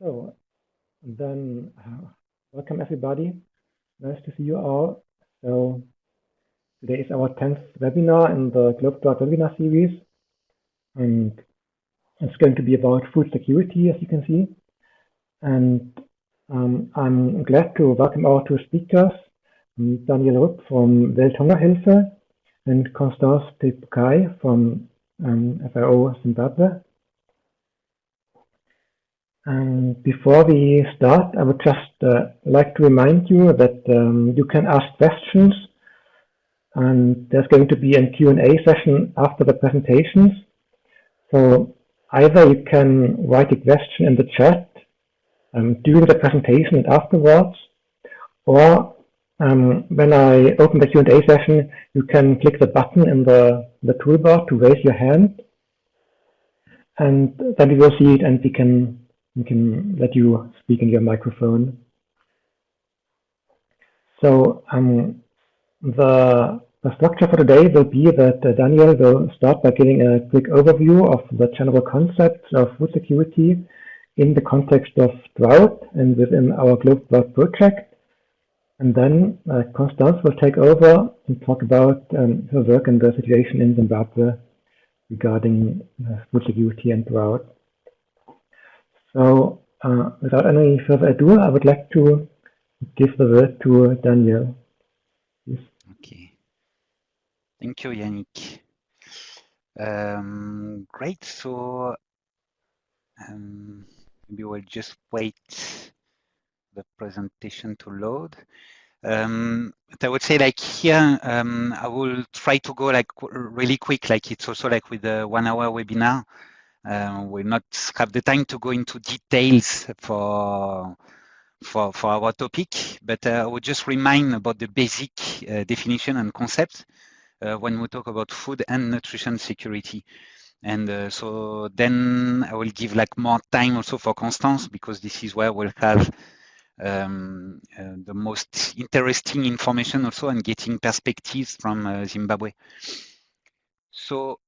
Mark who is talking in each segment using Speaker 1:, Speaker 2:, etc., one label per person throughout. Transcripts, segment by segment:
Speaker 1: So then, welcome everybody. Nice to see you all. So today is our 10th webinar in the GlobeDrought Webinar series, and it's going to be about food security, as you can see. And I'm glad to welcome our two speakers, Daniel Rupp from Welthungerhilfe and Constance Pepukai from FAO Zimbabwe. And before we start, I would just like to remind you that you can ask questions, and there's going to be a Q&A session after the presentations. So either you can write a question in the chat during the presentation and afterwards, or when I open the Q&A session, you can click the button in the toolbar to raise your hand, and then we will see it and we can let you speak in your microphone. So the structure for today will be that Daniel will start by giving a quick overview of the general concepts of food security in the context of drought and within our GlobeDrought project. And then Constance will take over and talk about her work and the situation in Zimbabwe regarding food security and drought. So without any further ado, I would like to give the word to Daniel. Please.
Speaker 2: Okay. Thank you, Yannick. Great. So maybe we'll just wait the presentation to load. But I would say, like here, I will try to go like really quick. Like it's also like with the 1 hour webinar. We'll not have the time to go into details for our topic, but I would just remind about the basic definition and concept when we talk about food and nutrition security. And so then I will give like more time also for Constance, because this is where we'll have the most interesting information also, and getting perspectives from Zimbabwe. So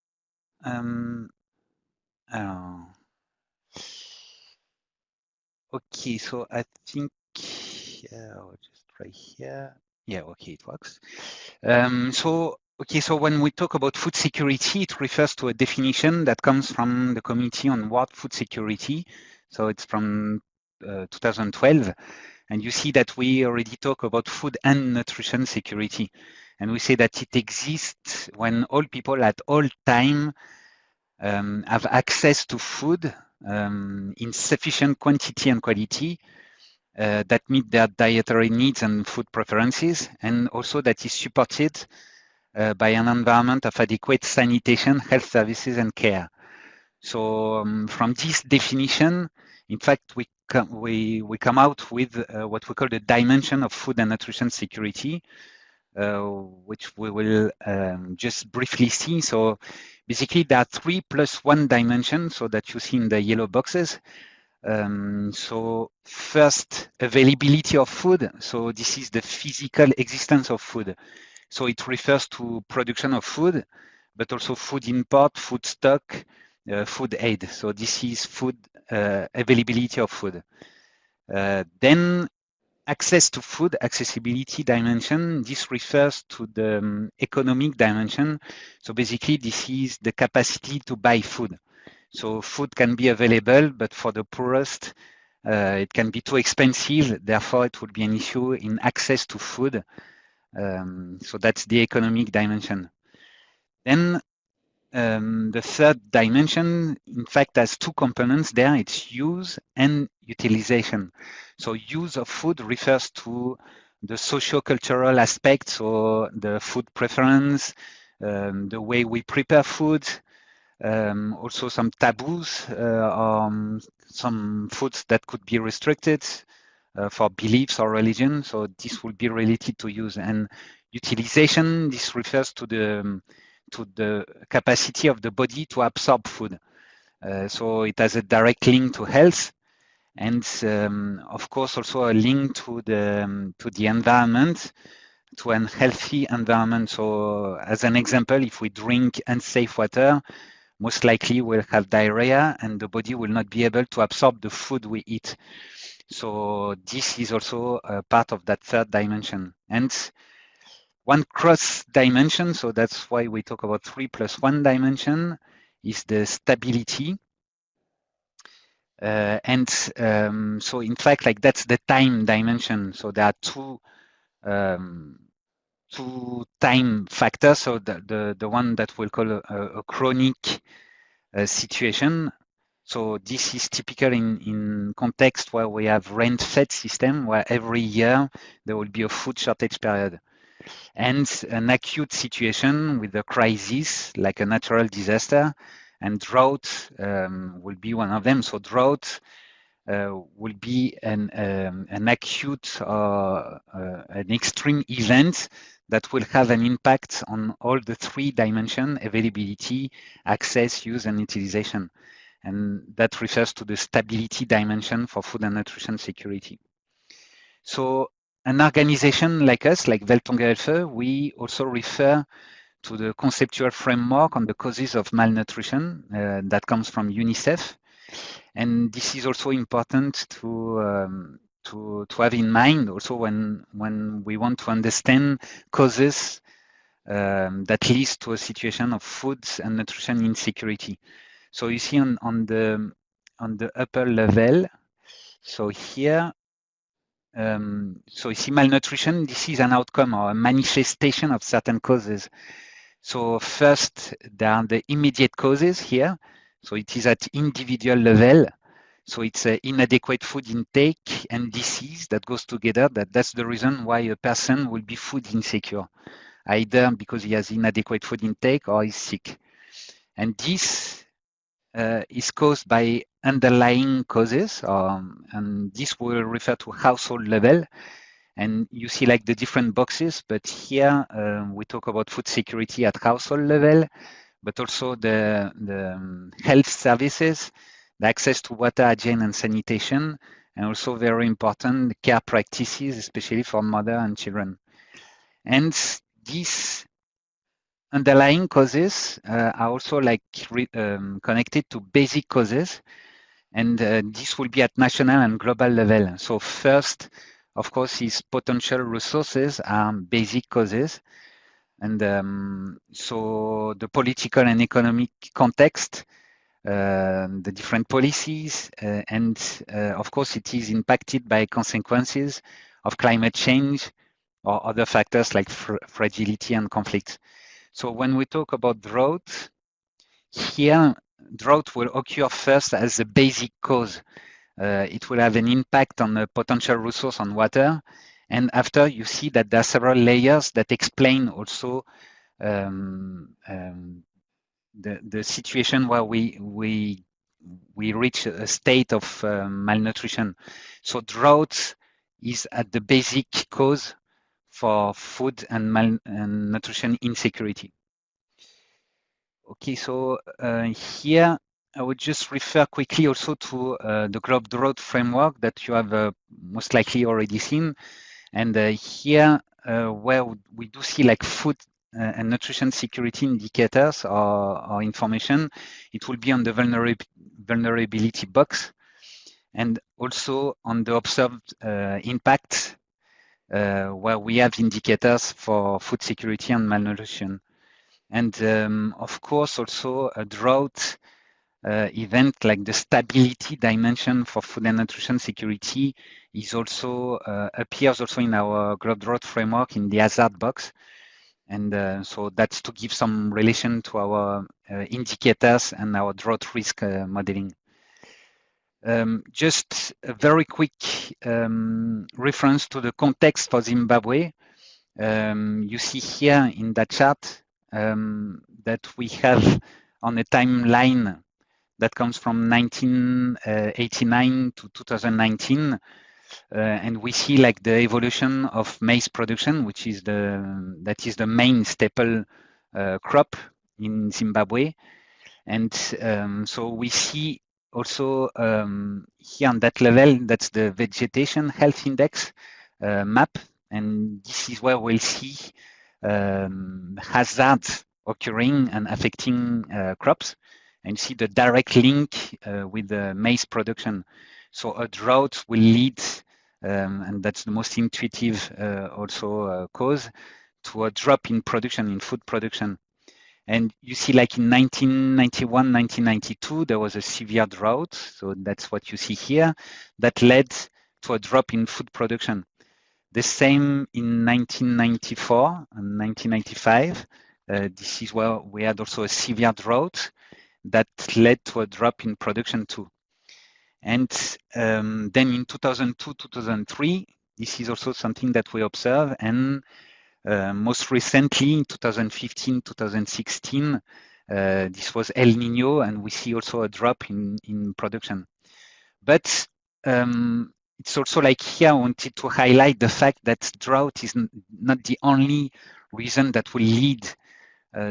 Speaker 2: okay, so I think I'll just try here. Yeah, okay, it works. So when we talk about food security, it refers to a definition that comes from the Committee on World Food Security. So it's from 2012. And you see that we already talk about food and nutrition security. And we say that it exists when all people at all time have access to food in sufficient quantity and quality that meet their dietary needs and food preferences, and also that is supported by an environment of adequate sanitation, health services, and care. So from this definition, in fact, we come out with what we call the dimension of food and nutrition security, which we will just briefly see. So basically, there are 3 + 1 dimensions, so that you see in the yellow boxes. So first, availability of food. So this is the physical existence of food. So it refers to production of food, but also food import, food stock, food aid. So this is food availability of food. Then access to food, accessibility dimension. This refers to the economic dimension. So basically, this is the capacity to buy food. So food can be available, but for the poorest, it can be too expensive. Therefore, it would be an issue in access to food. So that's the economic dimension. Then the third dimension, in fact, has 2 components there. It's use and utilization. So use of food refers to the socio-cultural aspects, so the food preference, the way we prepare food, also some taboos, or some foods that could be restricted for beliefs or religion. So this will be related to use. And utilization, this refers to the capacity of the body to absorb food. So it has a direct link to health, and of course also a link to the environment, to an healthy environment. So as an example, if we drink unsafe water, most likely will have diarrhea and the body will not be able to absorb the food we eat. So this is also a part of that third dimension. And one cross dimension, so that's why we talk about 3+1 dimension, is the stability. So in fact, like that's the time dimension. So there are two time factors. So the one that we'll call a chronic situation. So this is typical in context where we have rain-fed system, where every year there will be a food shortage period. And an acute situation with a crisis, like a natural disaster, and drought will be one of them. So drought will be an acute or an extreme event that will have an impact on all the three dimensions: availability, access, use, and utilization. And that refers to the stability dimension for food and nutrition security. So an organization like us, like Welthungerhilfe, we also refer to the conceptual framework on the causes of malnutrition that comes from UNICEF. And this is also important to have in mind also when we want to understand causes that leads to a situation of food and nutrition insecurity. So you see on the upper level, so here, so you see malnutrition, this is an outcome or a manifestation of certain causes. So first, there are the immediate causes here. So it is at individual level. So it's inadequate food intake and disease that goes together. That's the reason why a person will be food insecure, either because he has inadequate food intake or is sick. And this is caused by underlying causes, and this will refer to household level. And you see like the different boxes, but here we talk about food security at household level, but also the health services, the access to water, hygiene, and sanitation, and also very important care practices, especially for mother and children. And these underlying causes are also like connected to basic causes, and this will be at national and global level. So first, of course, is potential resources are basic causes. And so the political and economic context, the different policies, and of course, it is impacted by consequences of climate change or other factors like fragility and conflict. So when we talk about drought, here, drought will occur first as a basic cause. It will have an impact on the potential resource on water. And after, you see that there are several layers that explain also the situation where we reach a state of malnutrition. So drought is at the basic cause for food and malnutrition insecurity. Okay, so here I would just refer quickly also to the GlobeDrought framework that you have most likely already seen. And here, where we do see like food and nutrition security indicators or information, it will be on the vulnerability box and also on the observed impact, where we have indicators for food security and malnutrition. And of course, also a drought event like the stability dimension for food and nutrition security is also appears also in our GlobeDrought framework in the hazard box. And so that's to give some relation to our indicators and our drought risk modeling. Just a very quick reference to the context for Zimbabwe. You see here in that chart that we have on a timeline that comes from 1989 to 2019, and we see like the evolution of maize production, which is the main staple crop in Zimbabwe. And so we see also here on that level, that's the vegetation health index map, and this is where we'll see hazards occurring and affecting crops. and see the direct link with the maize production. So a drought will lead, and that's the most intuitive also cause, to a drop in production, in food production. And you see, like in 1991, 1992, there was a severe drought. So that's what you see here. That led to a drop in food production. The same in 1994 and 1995. This is where we had also a severe drought that led to a drop in production too. And then in 2002, 2003, this is also something that we observe. And most recently, in 2015, 2016, this was El Nino, and we see also a drop in production. But it's also like here, I wanted to highlight the fact that drought is not the only reason that will lead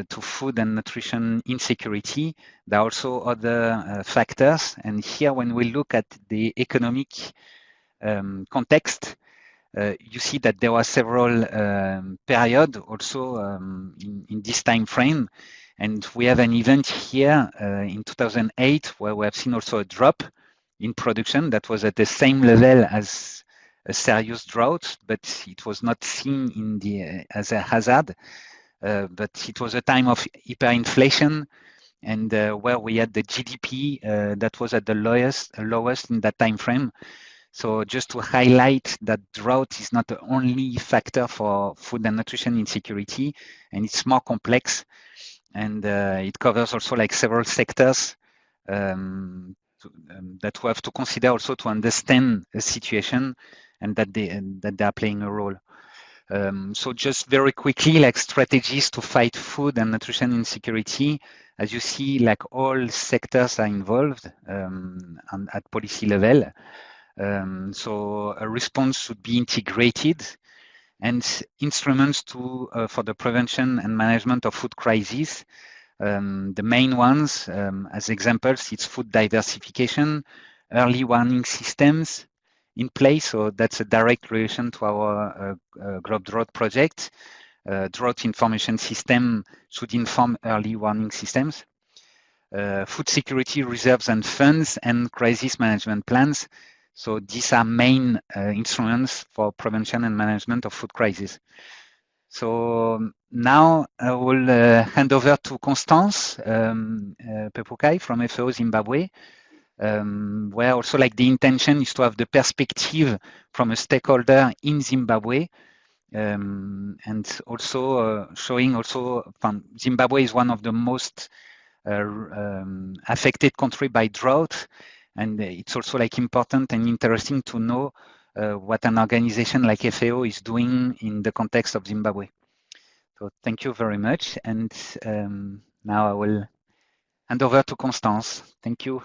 Speaker 2: to food and nutrition insecurity. There are also other factors. And here, when we look at the economic context, you see that there were several periods also in this time frame. And we have an event here in 2008 where we have seen also a drop in production that was at the same level as a serious drought, but it was not seen in the as a hazard. But it was a time of hyperinflation, and where we had the GDP that was at the lowest in that time frame. So just to highlight that drought is not the only factor for food and nutrition insecurity, and it's more complex, and it covers also like several sectors that we have to consider also to understand the situation, and that they are playing a role. So just very quickly, like strategies to fight food and nutrition insecurity. As you see, like all sectors are involved at policy level. So a response should be integrated, and instruments for the prevention and management of food crises. The main ones, as examples, it's food diversification, early warning systems in place. So that's a direct relation to our GlobeDrought project. Drought information system should inform early warning systems. Food security reserves and funds, and crisis management plans. So these are main instruments for prevention and management of food crises. So now I will hand over to Constance Pepukai from FAO Zimbabwe, where also like the intention is to have the perspective from a stakeholder in Zimbabwe, and also showing also Zimbabwe is one of the most affected country by drought, and it's also like important and interesting to know what an organization like FAO is doing in the context of Zimbabwe. So thank you very much, and now I will hand over to Constance. Thank you.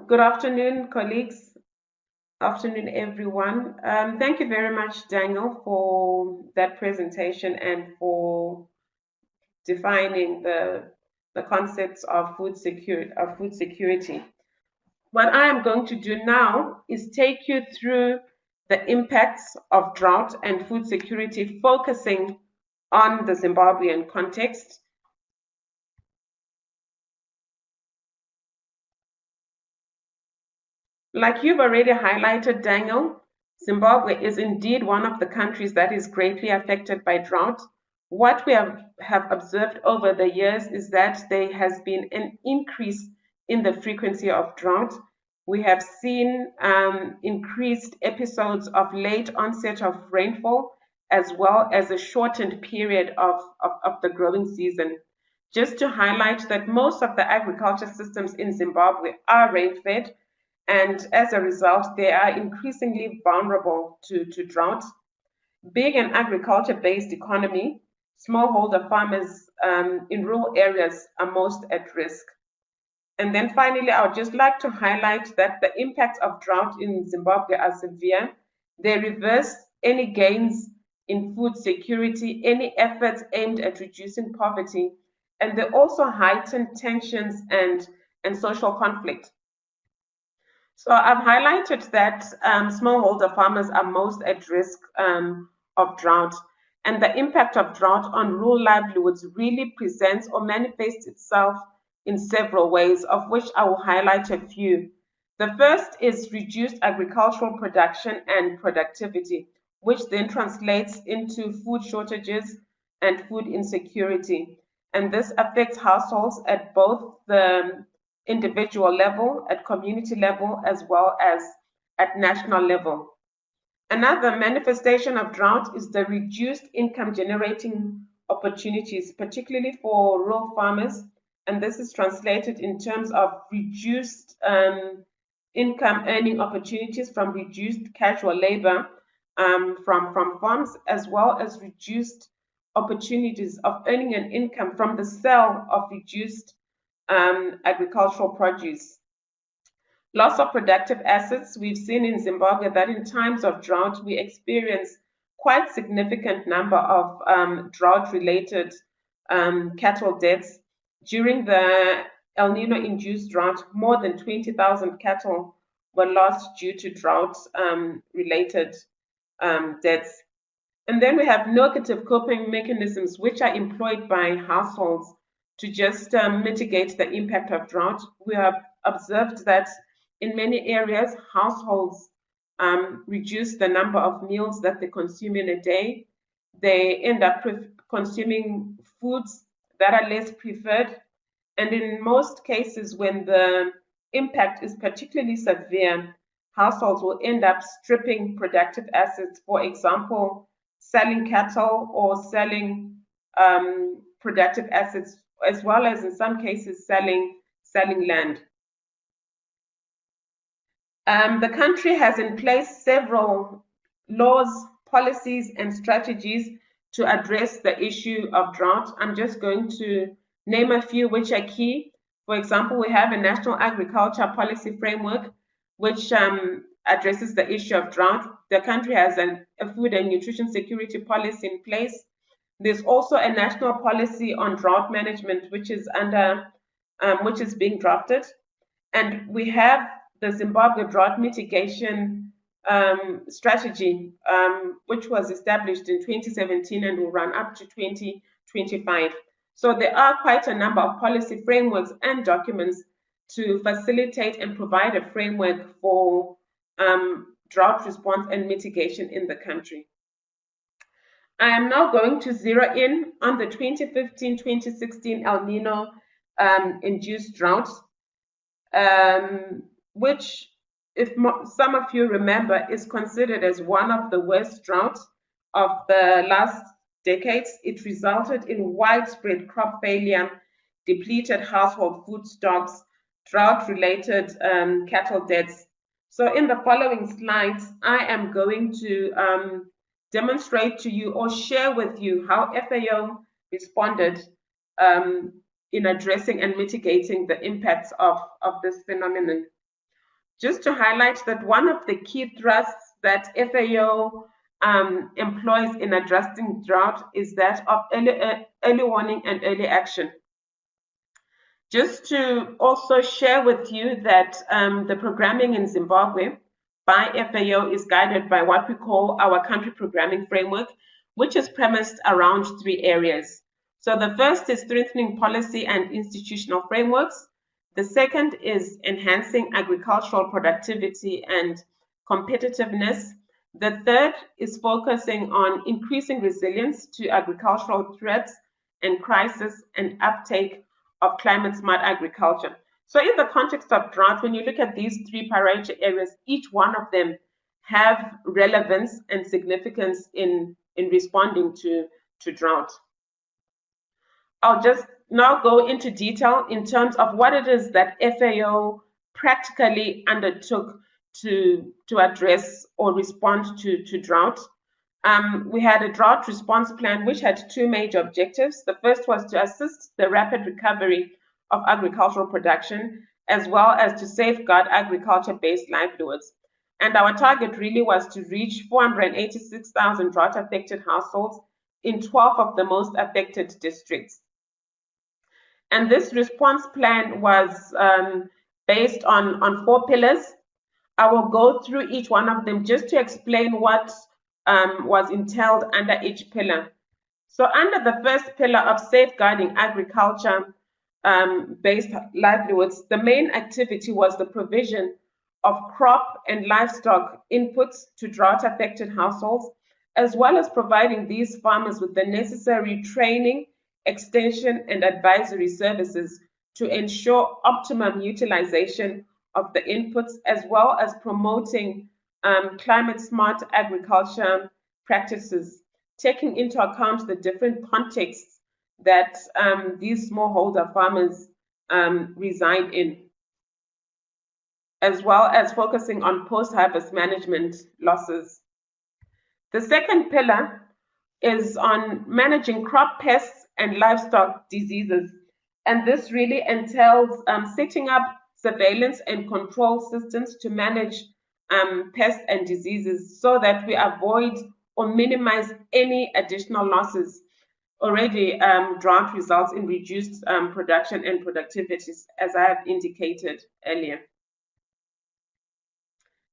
Speaker 3: Good afternoon, colleagues. Afternoon, everyone. Thank you very much, Daniel, for that presentation and for defining the concepts of food security. What I am going to do now is take you through the impacts of drought and food security, focusing on the Zimbabwean context. Like you've already highlighted, Daniel, Zimbabwe is indeed one of the countries that is greatly affected by drought. What we have observed over the years is that there has been an increase in the frequency of drought. We have seen increased episodes of late onset of rainfall, as well as a shortened period of the growing season. Just to highlight that most of the agriculture systems in Zimbabwe are rain-fed, and as a result, they are increasingly vulnerable to drought. Being an agriculture-based economy, smallholder farmers in rural areas are most at risk. And then finally, I would just like to highlight that the impacts of drought in Zimbabwe are severe. They reverse any gains in food security, any efforts aimed at reducing poverty, and they also heighten tensions and social conflict. So I've highlighted that smallholder farmers are most at risk of drought. And the impact of drought on rural livelihoods really presents or manifests itself in several ways, of which I will highlight a few. The first is reduced agricultural production and productivity, which then translates into food shortages and food insecurity. And this affects households at both the individual level, at community level, as well as at national level. Another manifestation of drought is the reduced income generating opportunities, particularly for rural farmers. And this is translated in terms of reduced income earning opportunities from reduced casual labor from farms, as well as reduced opportunities of earning an income from the sale of reduced agricultural produce. Loss of productive assets. We've seen in Zimbabwe that in times of drought, we experience quite significant number of drought-related cattle deaths. During the El Nino-induced drought, more than 20,000 cattle were lost due to drought-related deaths. And then we have negative coping mechanisms, which are employed by households to just mitigate the impact of drought. We have observed that in many areas, households reduce the number of meals that they consume in a day. They end up consuming foods that are less preferred. And in most cases, when the impact is particularly severe, households will end up stripping productive assets, for example, selling cattle or selling productive assets, as well as in some cases selling land. The country has in place several laws, policies, and strategies to address the issue of drought. I'm just going to name a few which are key. For example, we have a national agriculture policy framework which addresses the issue of drought. The country has a food and nutrition security policy in place. There's also a national policy on drought management, which is being drafted, and we have the Zimbabwe drought mitigation strategy, which was established in 2017 and will run up to 2025. So there are quite a number of policy frameworks and documents to facilitate and provide a framework for drought response and mitigation in the country. I am now going to zero in on the 2015-2016 El Nino induced drought, which, if some of you remember, is considered as one of the worst droughts of the last decades. It resulted in widespread crop failure, depleted household food stocks, drought-related cattle deaths. So in the following slides, I am going to demonstrate to you or share with you how FAO responded in addressing and mitigating the impacts of this phenomenon. Just to highlight that one of the key thrusts that FAO employs in addressing drought is that of early warning and early action. Just to also share with you that the programming in Zimbabwe by FAO is guided by what we call our country programming framework, which is premised around three areas. So the first is strengthening policy and institutional frameworks. The second is enhancing agricultural productivity and competitiveness. The third is focusing on increasing resilience to agricultural threats and crisis and uptake of climate-smart agriculture. So in the context of drought, when you look at these three priority areas, each one of them have relevance and significance in responding to drought. I'll just now go into detail in terms of what it is that FAO practically undertook to address or respond to drought. We had a drought response plan which had two major objectives. The first was to assist the rapid recovery of agricultural production, as well as to safeguard agriculture-based livelihoods. And our target really was to reach 486,000 drought-affected households in 12 of the most affected districts. And this response plan was based on 4 pillars. I will go through each one of them just to explain what was entailed under each pillar. So under the first pillar of safeguarding agriculture based livelihoods, the main activity was the provision of crop and livestock inputs to drought-affected households, as well as providing these farmers with the necessary training, extension, and advisory services to ensure optimum utilization of the inputs, as well as promoting climate-smart agriculture practices, taking into account the different contexts that these smallholder farmers reside in, as well as focusing on post-harvest management losses. The second pillar is on managing crop pests and livestock diseases. And this really entails setting up surveillance and control systems to manage pests and diseases so that we avoid or minimize any additional losses. Already, drought results in reduced production and productivities, as I have indicated earlier.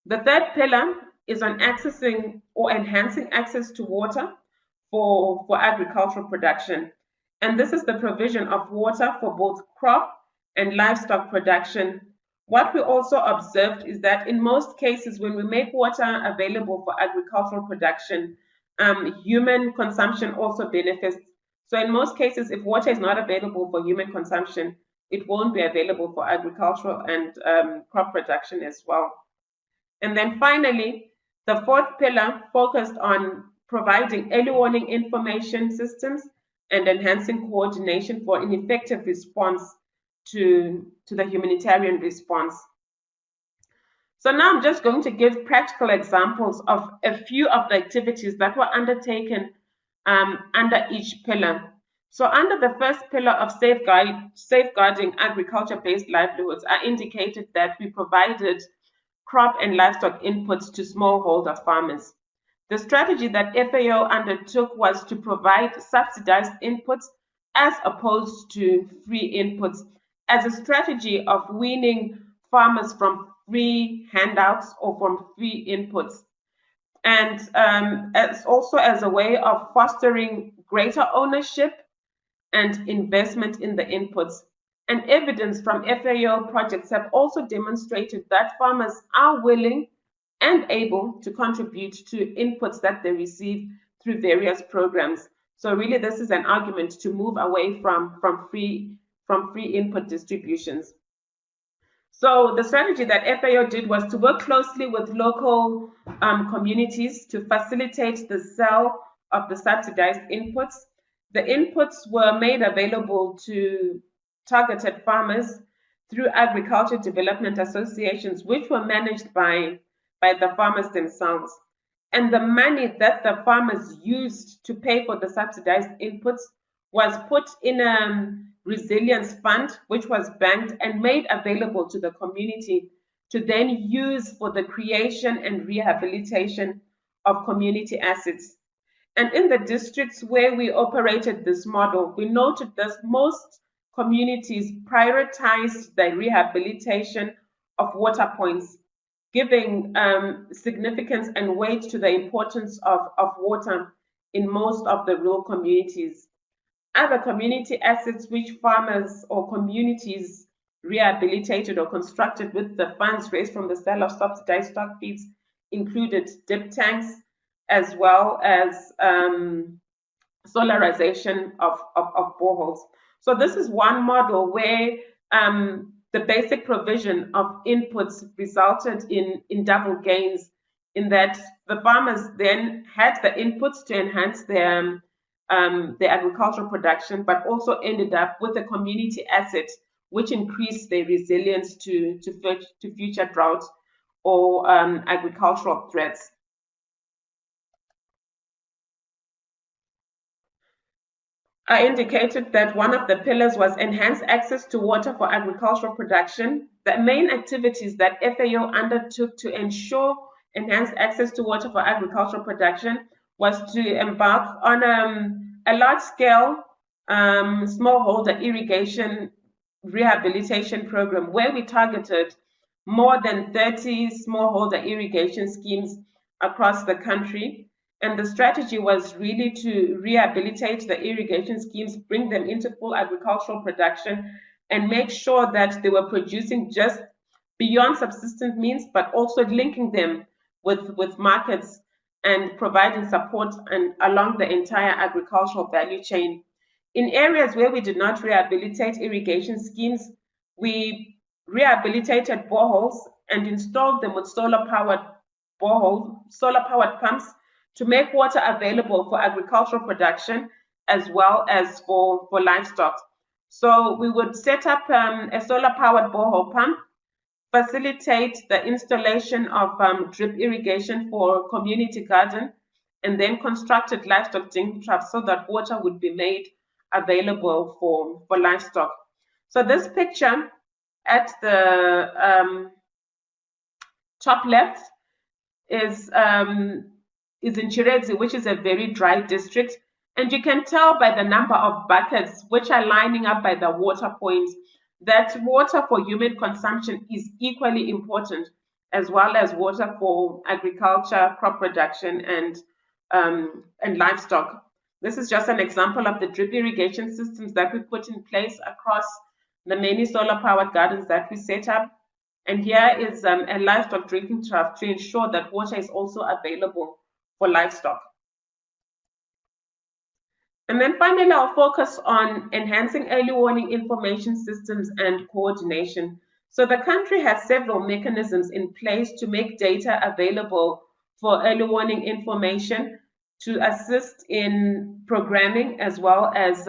Speaker 3: The third pillar is on accessing or enhancing access to water for agricultural production. And this is the provision of water for both crop and livestock production. What we also observed is that in most cases, when we make water available for agricultural production, human consumption also benefits. So in most cases, if water is not available for human consumption, it won't be available for agricultural and crop production as well. And then finally, the fourth pillar focused on providing early warning information systems and enhancing coordination for an effective response to the humanitarian response. So now I'm just going to give practical examples of a few of the activities that were undertaken under each pillar. So under the first pillar of safeguarding agriculture-based livelihoods, I indicated that we provided crop and livestock inputs to smallholder farmers. The strategy that FAO undertook was to provide subsidized inputs as opposed to free inputs as a strategy of weaning farmers from free handouts or from free inputs. And as also as a way of fostering greater ownership and investment in the inputs. And evidence from FAO projects have also demonstrated that farmers are willing and able to contribute to inputs that they receive through various programs. So really, this is an argument to move away from free input distributions. So the strategy that FAO did was to work closely with local communities to facilitate the sale of the subsidized inputs. The inputs were made available to targeted farmers through agriculture development associations, which were managed by the farmers themselves. And the money that the farmers used to pay for the subsidized inputs was put in a resilience fund, which was banked and made available to the community to then use for the creation and rehabilitation of community assets. And in the districts where we operated this model, we noted that most communities prioritized the rehabilitation of water points, giving significance and weight to the importance of water in most of the rural communities. Other community assets which farmers or communities rehabilitated or constructed with the funds raised from the sale of subsidized stock feeds included dip tanks, as well as solarization of boreholes. So this is one model where the basic provision of inputs resulted in double gains, in that the farmers then had the inputs to enhance their agricultural production, but also ended up with a community asset which increased their resilience to future drought or agricultural threats. I indicated that one of the pillars was enhanced access to water for agricultural production. The main activities that FAO undertook to ensure enhanced access to water for agricultural production was to embark on a large-scale smallholder irrigation rehabilitation program where we targeted more than 30 smallholder irrigation schemes across the country. And the strategy was really to rehabilitate the irrigation schemes, bring them into full agricultural production, and make sure that they were producing just beyond subsistence means, but also linking them with markets and providing support and along the entire agricultural value chain. In areas where we did not rehabilitate irrigation schemes, we rehabilitated boreholes and installed them with solar-powered pumps to make water available for agricultural production as well as for livestock. So we would set up a solar-powered borehole pump, facilitate the installation of drip irrigation for community garden, and then constructed livestock dink troughs so that water would be made available for livestock. So this picture at the top left is in Chiredzi, which is a very dry district. And you can tell by the number of buckets which are lining up by the water points that water for human consumption is equally important, as well as water for agriculture, crop production, and livestock. This is just an example of the drip irrigation systems that we put in place across the many solar-powered gardens that we set up. And here is a livestock drinking trough to ensure that water is also available for livestock. And then finally, I'll focus on enhancing early warning information systems and coordination. So the country has several mechanisms in place to make data available for early warning information to assist in programming as well as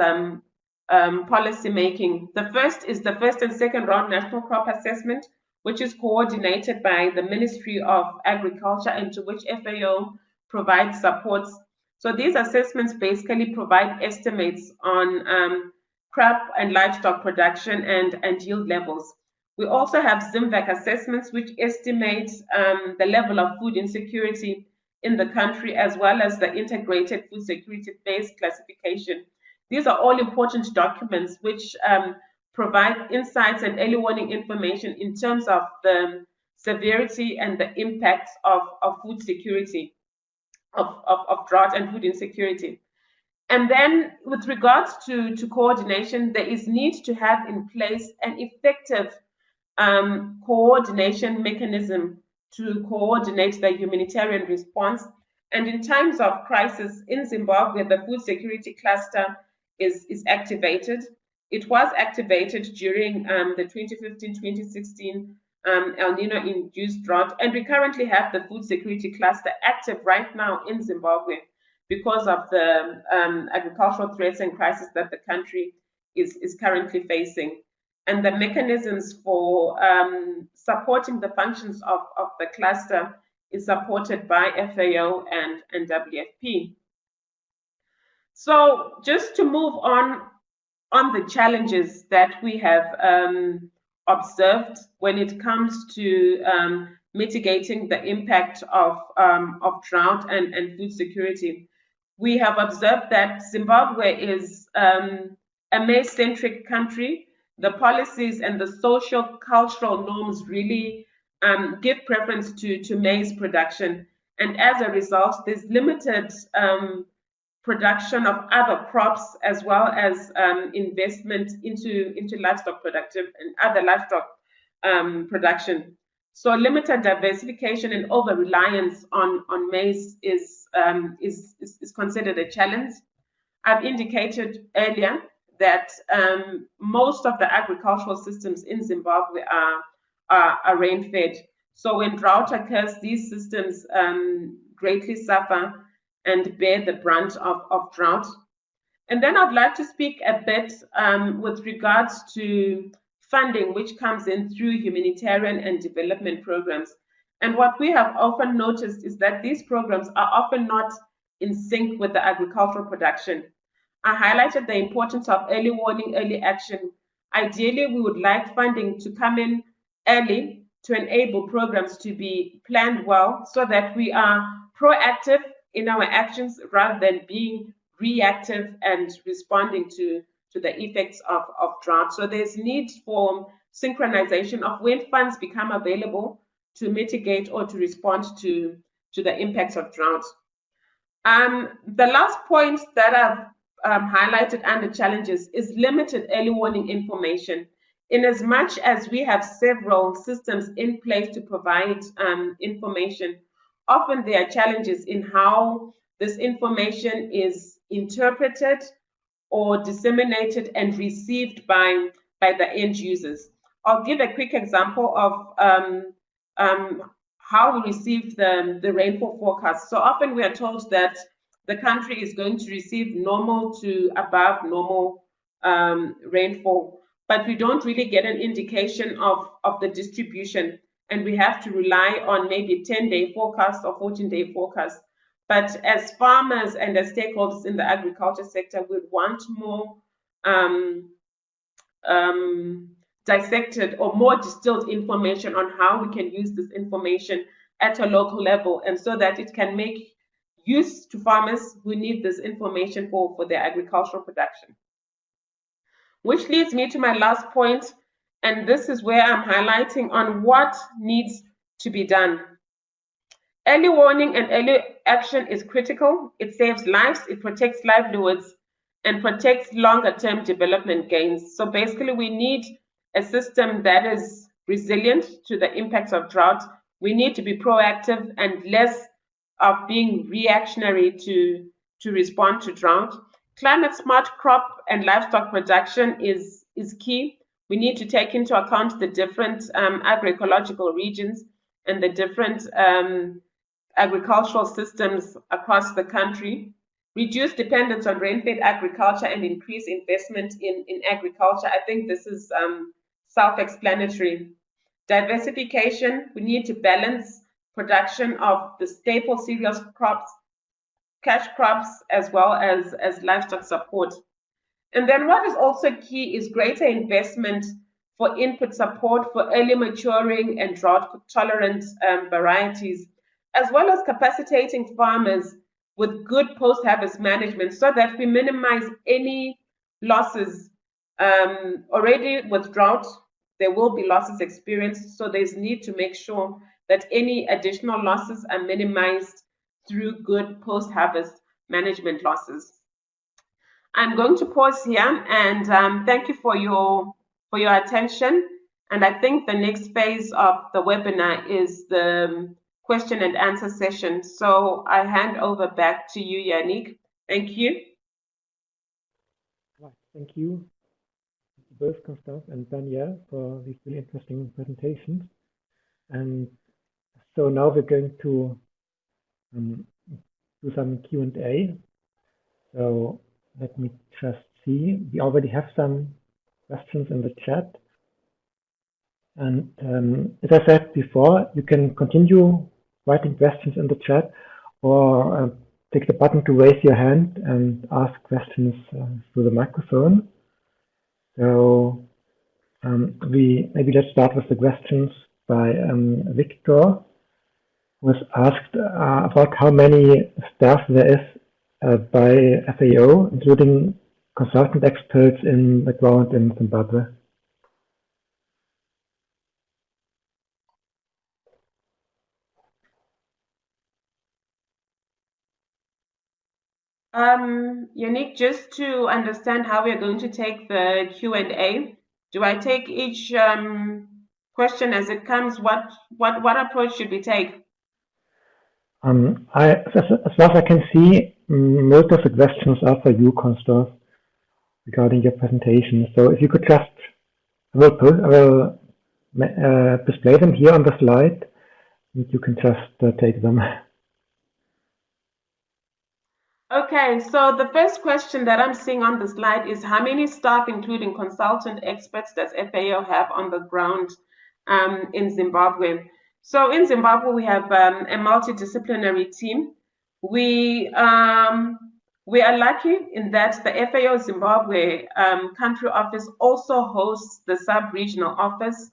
Speaker 3: policy making. The first is the first and second round national crop assessment, which is coordinated by the Ministry of Agriculture and to which FAO provides supports. So these assessments basically provide estimates on crop and livestock production and yield levels. We also have ZimVac assessments, which estimates the level of food insecurity in the country, as well as the integrated food security phase classification. These are all important documents which provide insights and early warning information in terms of the severity and the impacts of food security, of drought and food insecurity. And then with regards to coordination, there is need to have in place an effective coordination mechanism to coordinate the humanitarian response. And in times of crisis in Zimbabwe, the food security cluster is activated. It was activated during the 2015-2016 El Nino-induced drought, and we currently have the food security cluster active right now in Zimbabwe because of the agricultural threats and crisis that the country is currently facing. And the mechanisms for supporting the functions of the cluster is supported by FAO and WFP. So just to move on the challenges that we have observed when it comes to mitigating the impact of drought and food security. We have observed that Zimbabwe is a maize-centric country. The policies and the social cultural norms really give preference to maize production. And as a result, there's limited production of other crops as well as investment into livestock production and other livestock production. So limited diversification and over-reliance on maize is considered a challenge. I've indicated earlier that most of the agricultural systems in Zimbabwe are rain-fed. So when drought occurs, these systems greatly suffer and bear the brunt of drought. And then I'd like to speak a bit with regards to funding, which comes in through humanitarian and development programs. And what we have often noticed is that these programs are often not in sync with the agricultural production. I highlighted the importance of early warning, early action. Ideally, we would like funding to come in early to enable programs to be planned well so that we are proactive in our actions rather than being reactive and responding to the effects of drought. So there's need for synchronization of when funds become available to mitigate or to respond to the impacts of drought. The last point that I've highlighted under challenges is limited early warning information. In as much as we have several systems in place to provide information, often there are challenges in how this information is interpreted or disseminated and received by the end users. I'll give a quick example of how we receive the rainfall forecast. So often we are told that the country is going to receive normal to above normal rainfall, but we don't really get an indication of the distribution, and we have to rely on maybe 10-day forecast or 14-day forecast. But as farmers and as stakeholders in the agriculture sector, we want more dissected or more distilled information on how we can use this information at a local level, and so that it can make use to farmers who need this information for their agricultural production. Which leads me to my last point, and this is where I'm highlighting on what needs to be done. Early warning and early action is critical. It saves lives, it protects livelihoods, and protects longer-term development gains. So basically, we need a system that is resilient to the impacts of drought. We need to be proactive and less of being reactionary to respond to drought. Climate smart crop and livestock production is key. We need to take into account the different agroecological regions and the different agricultural systems across the country. Reduce dependence on rain-fed agriculture and increase investment in agriculture. I think this is self-explanatory. Diversification, we need to balance production of the staple cereals crops, cash crops, as well as livestock support. And then what is also key is greater investment for input support for early maturing and drought-tolerant varieties, as well as capacitating farmers with good post-harvest management so that we minimize any losses. Already with drought, there will be losses experienced, so there's need to make sure that any additional losses are minimized through good post-harvest management losses. I'm going to pause here and thank you for your attention. And I think the next phase of the webinar is the question and answer session. So I hand over back to you, Yannick. Thank you.
Speaker 1: Right. Thank you, both Constance and Danielle, for these really interesting presentations. And so now we're going to do some Q&A. So let me just see. We already have some questions in the chat. And as I said before, you can continue writing questions in the chat, or click the button to raise your hand and ask questions through the microphone. So maybe let's start with the questions by Victor, who was asked about how many staff there is by FAO, including consultant experts in the ground in Zimbabwe.
Speaker 3: Yannick, just to understand how we're going to take the Q&A, do I take each question as it comes? What approach should we take?
Speaker 1: As far as I can see, most of the questions are for you, Constance, regarding your presentation. So if you could just, I will display them here on the slide, and you can just take them.
Speaker 3: Okay, so the first question that I'm seeing on the slide is how many staff, including consultant experts, does FAO have on the ground in Zimbabwe? So in Zimbabwe, we have a multidisciplinary team. We are lucky in that the FAO Zimbabwe country office also hosts the sub-regional office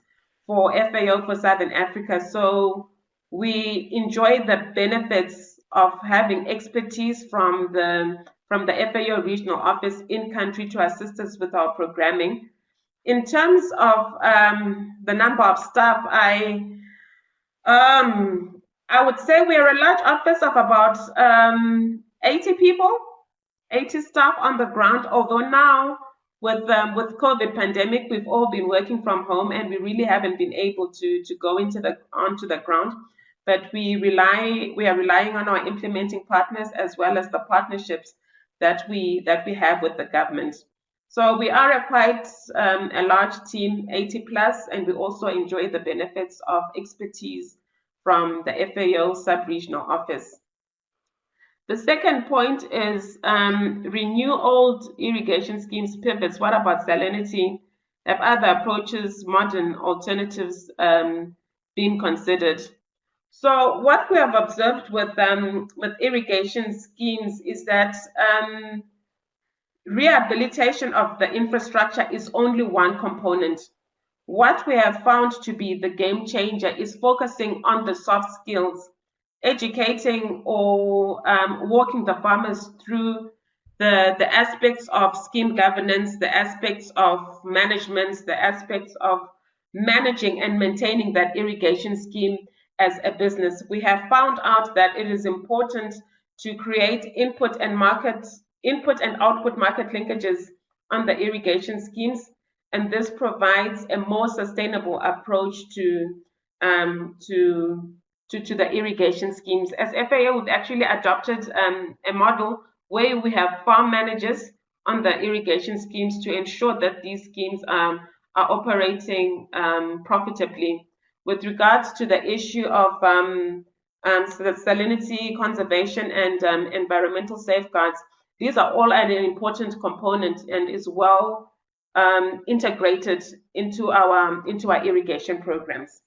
Speaker 3: for FAO for Southern Africa. So we enjoy the benefits of having expertise from the FAO regional office in country to assist us with our programming. In terms of the number of staff, I would say we are a large office of about 80 people, 80 staff on the ground, although now with COVID pandemic, we've all been working from home and we really haven't been able to go onto the ground. But we are relying on our implementing partners as well as the partnerships that we have with the government. So we are a quite a large team, 80 plus, and we also enjoy the benefits of expertise from the FAO sub-regional office. The second point is renew old irrigation schemes pivots. What about salinity? Have other approaches, modern alternatives being considered? So what we have observed with irrigation schemes is that rehabilitation of the infrastructure is only one component. What we have found to be the game changer is focusing on the soft skills, educating or walking the farmers through the aspects of scheme governance, the aspects of management, the aspects of managing and maintaining that irrigation scheme as a business. We have found out that it is important to create input and output market linkages on the irrigation schemes, and this provides a more sustainable approach to the irrigation schemes. As FAO, we've actually adopted a model where we have farm managers on the irrigation schemes to ensure that these schemes are operating profitably. With regards to the issue of salinity conservation and environmental safeguards, these are all an important component and is well integrated into our irrigation programs.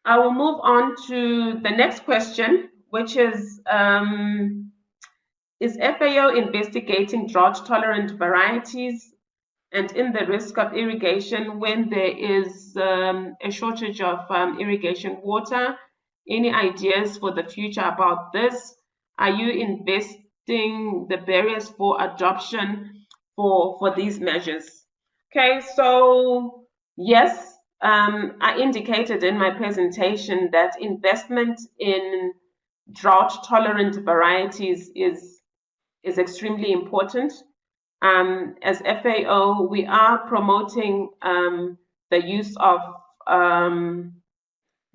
Speaker 3: I will move on to the next question, which is FAO investigating drought-tolerant varieties and in the risk of irrigation when there is a shortage of irrigation water? Any ideas for the future about this? Are you investing the barriers for adoption for these measures? Okay, so yes, I indicated in my presentation that investment in drought-tolerant varieties is extremely important. As FAO, we are promoting the use of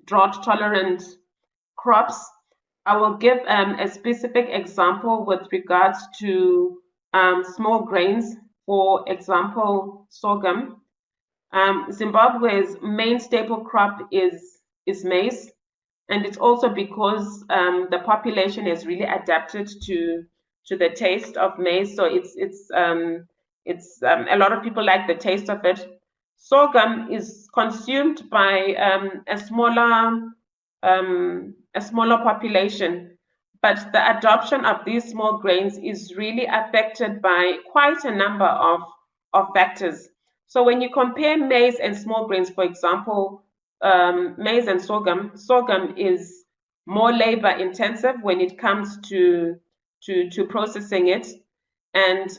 Speaker 3: drought-tolerant crops. I will give a specific example with regards to small grains, for example, sorghum. Zimbabwe's main staple crop is maize, and it's also because the population has really adapted to the taste of maize. So it's a lot of people like the taste of it. Sorghum is consumed by a smaller population, but the adoption of these small grains is really affected by quite a number of factors. So when you compare maize and small grains, for example, maize and sorghum is more labor intensive when it comes to processing it, and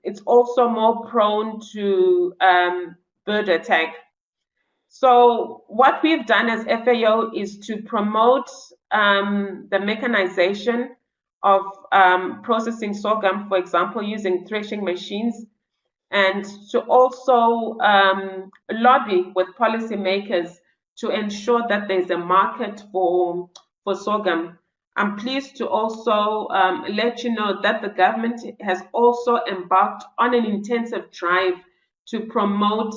Speaker 3: it's also more prone to bird attack. So what we've done as FAO is to promote the mechanization of processing sorghum, for example, using threshing machines, and to also lobby with policymakers to ensure that there's a market for sorghum. I'm pleased to also let you know that the government has also embarked on an intensive drive to promote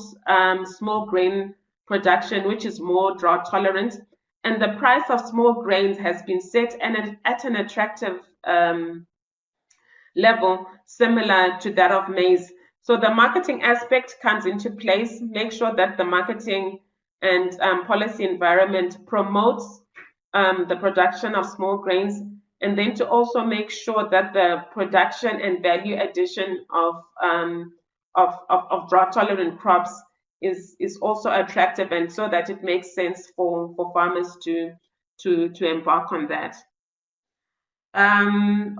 Speaker 3: small grain production, which is more drought tolerant. And the price of small grains has been set at an attractive level, similar to that of maize. So the marketing aspect comes into place. Make sure that the marketing and policy environment promotes the production of small grains, and then to also make sure that the production and value addition of drought-tolerant crops is also attractive, and so that it makes sense for farmers to embark on that.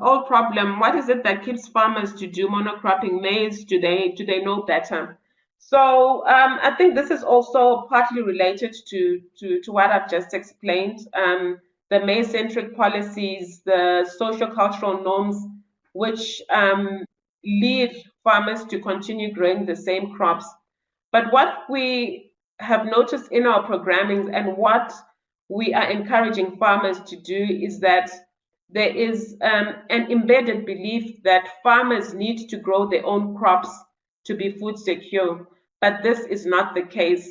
Speaker 3: Old problem. What is it that keeps farmers to do monocropping maize? Do they know better? So I think this is also partly related to what I've just explained. the male-centric policies, the social-cultural norms, which lead farmers to continue growing the same crops. But what we have noticed in our programming and what we are encouraging farmers to do is that there is an embedded belief that farmers need to grow their own crops to be food secure, but this is not the case.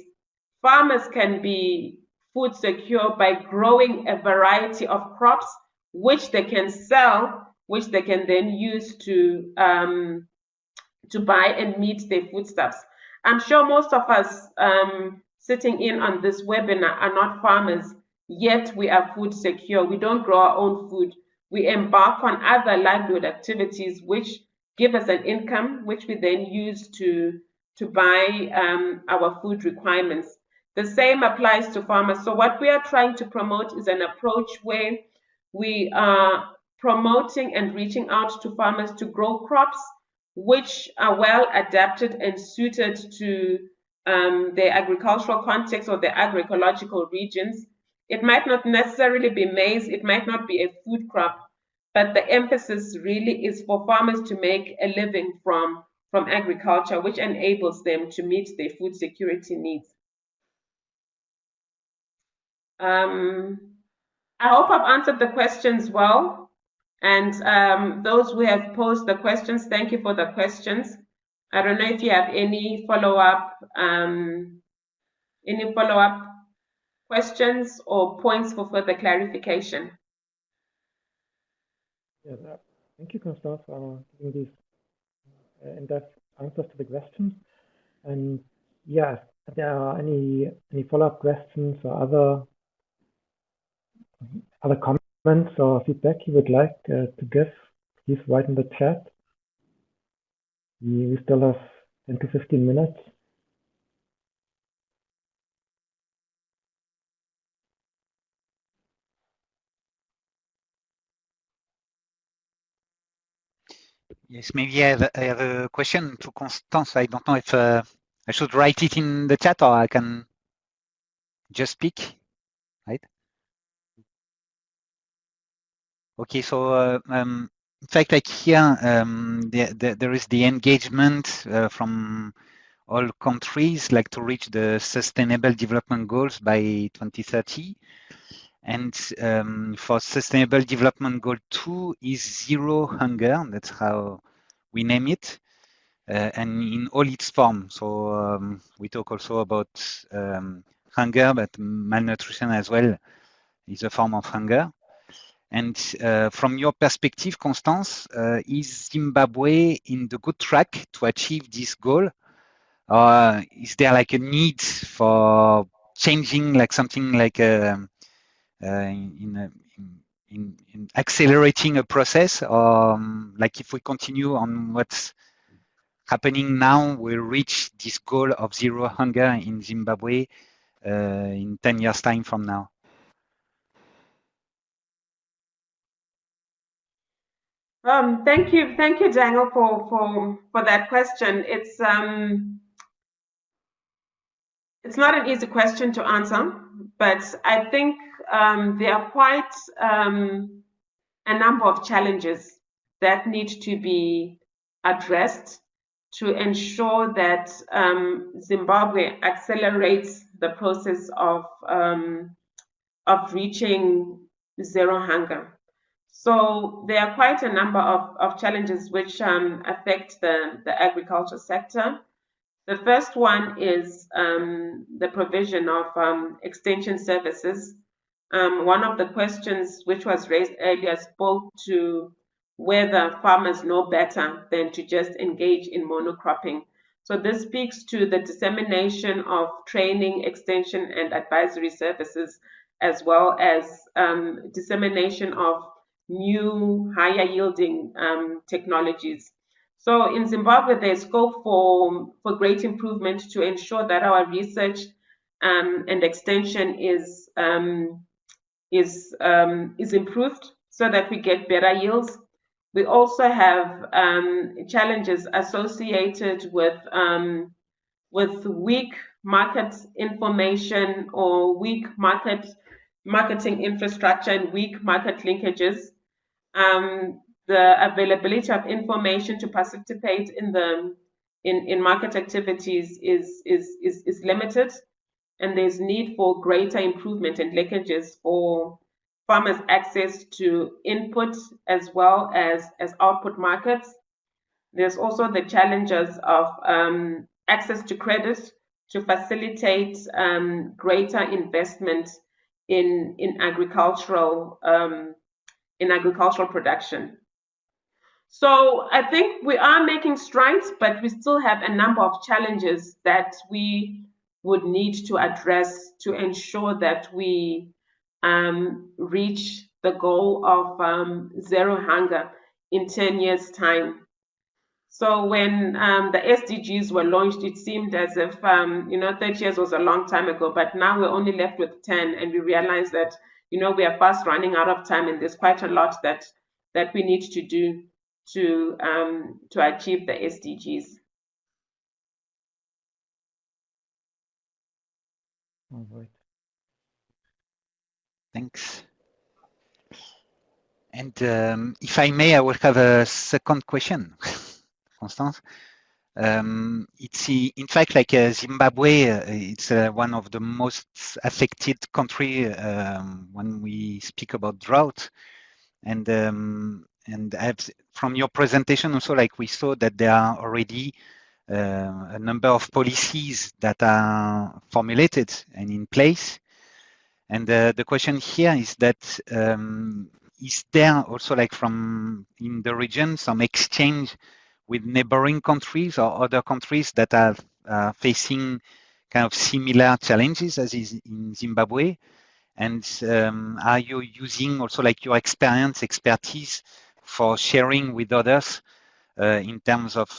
Speaker 3: Farmers can be food secure by growing a variety of crops which they can sell, which they can then use to buy and meet their foodstuffs. I'm sure most of us sitting in on this webinar are not farmers, yet we are food secure. We don't grow our own food. We embark on other livelihood activities which give us an income, which we then use to buy our food requirements. The same applies to farmers. So what we are trying to promote is an approach where we are promoting and reaching out to farmers to grow crops which are well adapted and suited to their agricultural context or their agroecological regions. It might not necessarily be maize, it might not be a food crop, but the emphasis really is for farmers to make a living from agriculture, which enables them to meet their food security needs. I hope I've answered the questions well. And those who have posed the questions, thank you for the questions. I don't know if you have any follow-up questions or points for further clarification.
Speaker 1: Yes, thank you, Constance, for giving these in-depth answers to the questions. And yeah, if there are any follow-up questions or other comments or feedback you would like to give, please write in the chat. We still have 10 to 15 minutes.
Speaker 2: Yes, maybe I have a question to Constance. I don't know if I should write it in the chat or I can just speak, right? Okay, so in fact, like here, there is the engagement from all countries, like to reach the Sustainable Development Goals by 2030. And for Sustainable Development Goal 2 is zero hunger. That's how we name it, and in all its forms. So we talk also about hunger, but malnutrition as well is a form of hunger. And from your perspective, Constance, is Zimbabwe in the good track to achieve this goal? Or is there like a need for changing, like something like in accelerating a process, or like if we continue on what's happening now, we'll reach this goal of zero hunger in Zimbabwe in 10 years' time from now?
Speaker 3: Thank you, Daniel, for that question. It's not an easy question to answer, but I think there are quite a number of challenges that need to be addressed to ensure that Zimbabwe accelerates the process of reaching zero hunger. So there are quite a number of challenges which affect the agriculture sector. The first one is the provision of extension services. One of the questions which was raised earlier spoke to whether farmers know better than to just engage in monocropping. So this speaks to the dissemination of training, extension, and advisory services, as well as dissemination of new higher yielding technologies. So in Zimbabwe, there's scope for great improvement to ensure that our research and extension is improved so that we get better yields. We also have challenges associated with weak market information or weak market marketing infrastructure and weak market linkages. The availability of information to participate in market activities is limited, and there's need for greater improvement and linkages for farmers' access to input as well as output markets. There's also the challenges of access to credit to facilitate greater investment in agricultural production. So I think we are making strides, but we still have a number of challenges that we would need to address to ensure that we reach the goal of zero hunger in 10 years' time. So when the SDGs were launched, it seemed as if 30 years was a long time ago, but now we're only left with 10, and we realize that we are fast running out of time, and there's quite a lot that we need to do to achieve the SDGs.
Speaker 1: All right.
Speaker 2: Thanks. And if I may, I will have a second question, Constance. It's in fact like Zimbabwe. It's one of the most affected country when we speak about drought, and from your presentation also, like we saw that there are already a number of policies that are formulated and in place. And the question here is that is there also, like from in the region, some exchange with neighboring countries or other countries that are facing kind of similar challenges as is in Zimbabwe? And are you using also like your expertise for sharing with others in terms of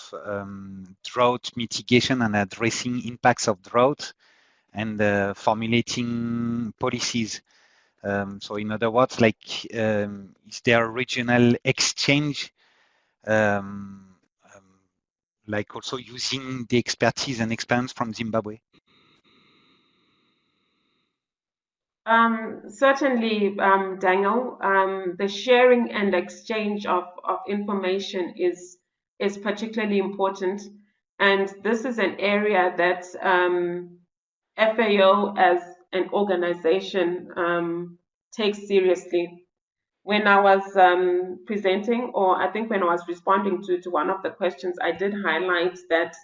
Speaker 2: drought mitigation and addressing impacts of drought and formulating policies? So in other words, like is there a regional exchange, like also using the expertise and experience from Zimbabwe?
Speaker 3: Certainly, Daniel, the sharing and exchange of information is particularly important, and this is an area that FAO as an organization takes seriously. When I was presenting, or I think when I was responding to one of the questions, I did highlight that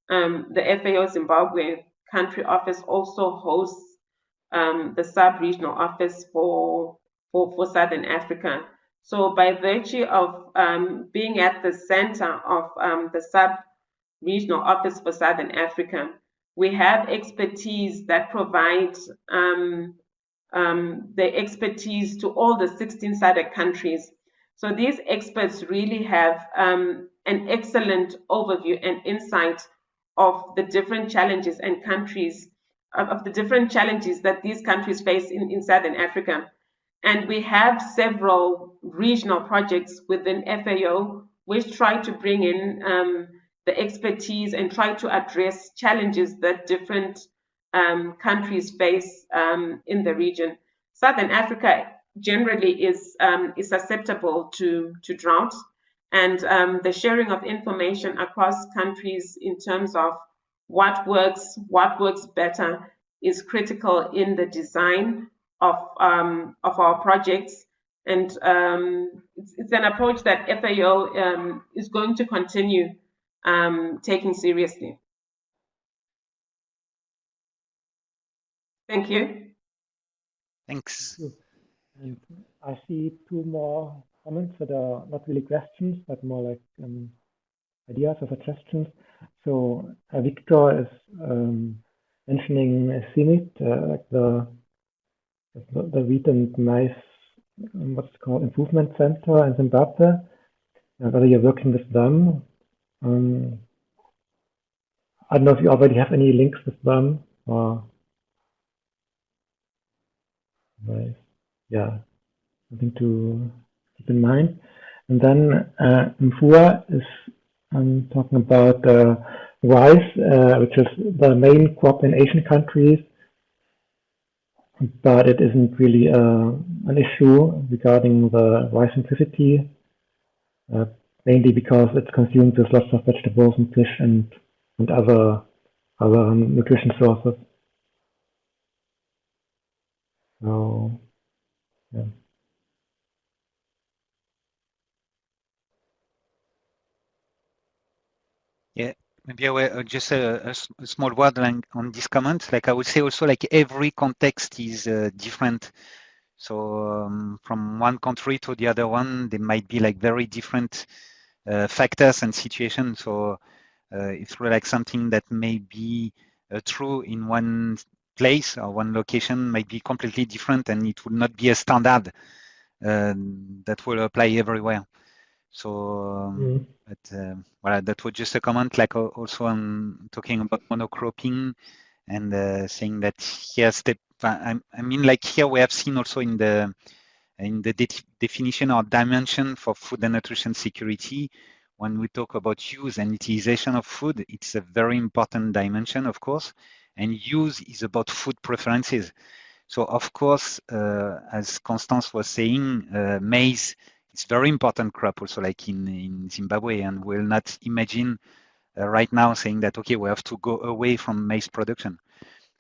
Speaker 3: the FAO Zimbabwe country office also hosts the sub-regional office for Southern Africa. So by virtue of being at the center of the sub-regional office for Southern Africa, we have expertise that provides the expertise to all the 16 SADC countries. So these experts really have an excellent overview and insight of the different challenges and countries, of the different challenges that these countries face in Southern Africa. And we have several regional projects within FAO which try to bring in the expertise and try to address challenges that different countries face in the region. Southern Africa generally is susceptible to drought, and the sharing of information across countries in terms of what works better is critical in the design of our projects, and it's an approach that FAO is going to continue taking seriously. Thank you.
Speaker 2: Thanks.
Speaker 1: And I see two more comments that are not really questions, but more like ideas or suggestions. So Victor is mentioning CIMIT, like the wheat and maize, what's it called, improvement center in Zimbabwe. Whether you're working with them. I don't know if you already have any links with them or. Right. Yeah, something to keep in mind. And then Mfua is talking about rice, which is the main crop in Asian countries. but it isn't really an issue regarding the rice simplicity, mainly because it's consumed with lots of vegetables and fish and other nutrition sources. So, yeah.
Speaker 2: Yeah, maybe I will just a small word on this comment. Like I would say also, like every context is different. So from one country to the other one, there might be like very different factors and situations. So it's really like something that may be true in one place or one location might be completely different, and it will not be a standard that will apply everywhere. So, but voilà, that was just a comment, like also on talking about monocropping and saying that here I mean, like here we have seen also in the definition or dimension for food and nutrition security, when we talk about use and utilization of food, it's a very important dimension, of course, and use is about food preferences. So of course, as Constance was saying, maize is very important crop also, like in Zimbabwe, and we'll not imagine right now saying that, okay, we have to go away from maize production.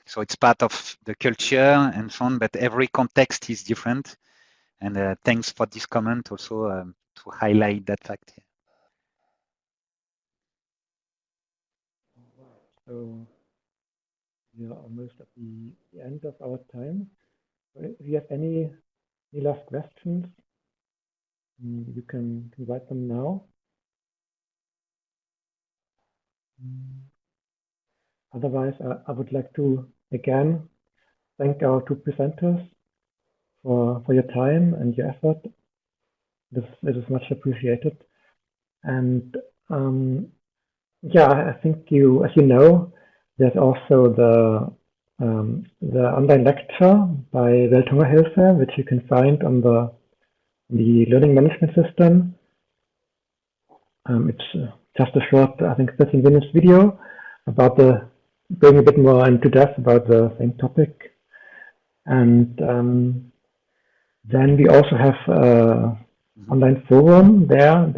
Speaker 2: So it's part of the culture and so on, but every context is different. And thanks for this comment also to highlight that fact.
Speaker 1: So we are almost at the end of our time. If you have any last questions, you can write them now. Otherwise, I would like to again thank our two presenters for your time and your effort. This is much appreciated. And yeah, I think as you know, there's also the online lecture by Welthungerhilfe, which you can find on the learning management system. It's just a short, I think, 13 minutes video about going a bit more into depth about the same topic. And then we also have online forum there.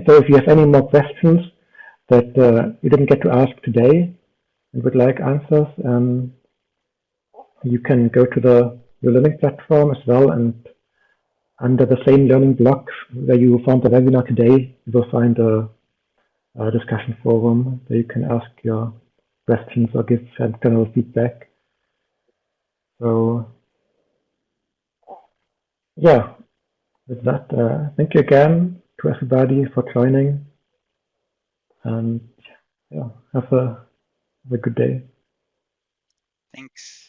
Speaker 1: So if you have any more questions that you didn't get to ask today and would like answers, you can go to your learning platform as well, and under the same learning block where you found the webinar today, you will find a discussion forum where you can ask your questions or give general feedback. So yeah, with that, thank you again to everybody for joining, and yeah, have a good day.
Speaker 2: Thanks.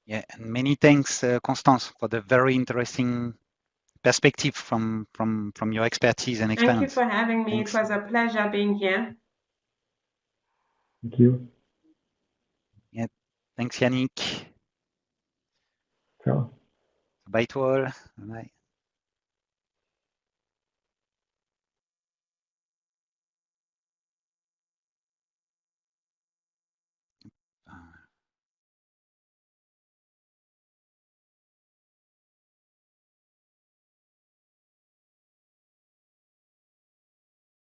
Speaker 2: Yeah, and many thanks, Constance, for the very interesting perspective from your expertise and experience.
Speaker 3: Thank you for having me.
Speaker 2: Thanks.
Speaker 3: It was a pleasure being here.
Speaker 1: Thank you.
Speaker 2: Yeah, thanks, Yannick.
Speaker 1: Ciao.
Speaker 2: Bye to all. Bye.